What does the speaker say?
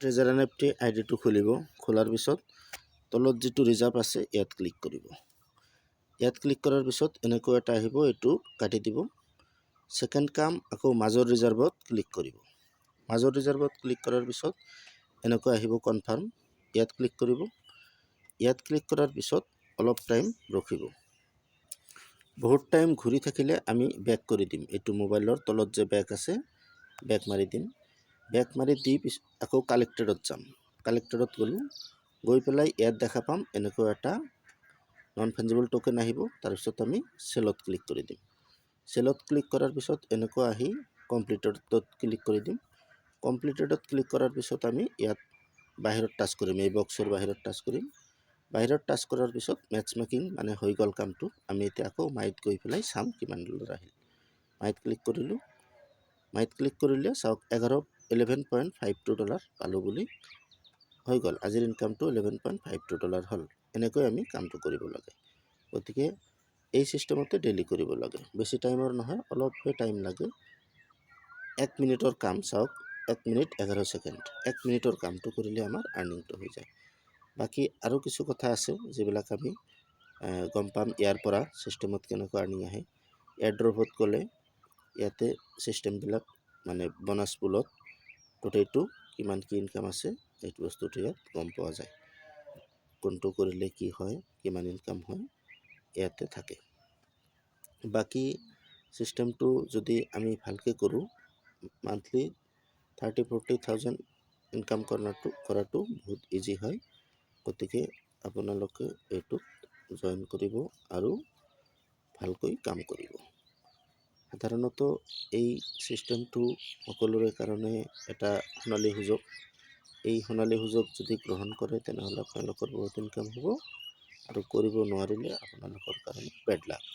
Treasure NFT আইডিটো খুলিব। খোলাৰ পিছত তলত যিটো ৰিজাৰ্ভ আছে ইয়াত ক্লিক কৰিব। ইয়াত ক্লিক কৰাৰ পিছত এনেকুৱা এটা আহিব, এইটো কাটি দিব। সেকেন্ড কাম আকৌ মাজৰ ৰিজাৰ্ভত ক্লিক কৰিব। মাজৰ ৰিজাৰ্ভত ক্লিক কৰাৰ পিছত এনেকুৱা আহিব কনফাৰ্ম, ইয়াত ক্লিক কৰিব। ইয়াত ক্লিক কৰাৰ পিছত অলপ টাইম ৰখিব। বহুত টাইম ঘূৰি থাকিলে আমি বেক কৰি দিম। এইটো মোবাইলৰ তলত যে বেক আছে বেক মাৰি দিম। বেক মাৰি দি আকৌ কালেক্টেডত যাম। কালেক্টেডত গ'লোঁ, গৈ পেলাই ইয়াত দেখা পাম এনেকুৱা এটা নন ফাঞ্জিবল টোকেন আহিব। তাৰপিছত আমি চেলত ক্লিক কৰি দিম। চেলত ক্লিক কৰাৰ পিছত এনেকুৱা আহি কমপ্লিটেডত ক্লিক কৰি দিম। কমপ্লিটেডত ক্লিক কৰাৰ পিছত আমি ইয়াত বাহিৰত টাচ কৰিম, এই বক্সৰ বাহিৰত টাচ কৰিম। বাহিৰত টাচ কৰাৰ পিছত মেটচ মেকিং মানে হৈ গ'ল কামটো। আমি এতিয়া আকৌ মাইত গৈ পেলাই চাম কিমান ডলাৰ আহিল। মাইত ক্লিক কৰিলোঁ। মাইত ক্লিক কৰিলে চাওক 11.52 ডলাৰ পালোঁ বুলি হৈ গ'ল। আজিৰ ইনকামটো 11.52 ডলাৰ হ'ল। এনেকৈ আমি কামটো কৰিব লাগে। গতিকে এই চিষ্টেমতে ডেইলি কৰিব লাগে। বেছি টাইমৰ নহয়, অলপহে টাইম লাগে। 1 মিনিটৰ কাম চাওক, 1 মিনিট 11 ছেকেণ্ড। 1 মিনিটৰ কামটো কৰিলে আমাৰ আৰ্নিংটো হৈ যায়। বাকী আৰু কিছু কথা আছে যিবিলাক আমি গম পাম ইয়াৰ পৰা চিষ্টেমত কেনেকুৱা আৰ্নিং আহে। এয়াৰড্ৰপত গ'লে ইয়াতে চিষ্টেমবিলাক মানে বোনাছ পুলত গোটেইটো কিমান কি ইনকাম আছে এইটো বস্তুটো ইয়াত গম পোৱা যায়। কোনটো কৰিলে কি হয়, কিমান ইনকাম হয় ইয়াতে থাকে। বাকী চিষ্টেমটো যদি আমি ভালকৈ কৰোঁ, মান্থলি 30-40,000 ইনকাম কৰাটো বহুত ইজি হয়। গতিকে আপোনালোকে এইটোত জইন কৰিব আৰু ভালকৈ কাম কৰিব। সাধাৰণতে এই চিষ্টেমটো সকলোৰে কাৰণে এটা সোণালী সুযোগ। এই সোণালী সুযোগ যদি গ্ৰহণ কৰে তেনেহ'লে আপোনালোকৰ বহুত ইনকাম হ'ব, আৰু কৰিব নোৱাৰিলে আপোনালোকৰ কাৰণে বেড লাক।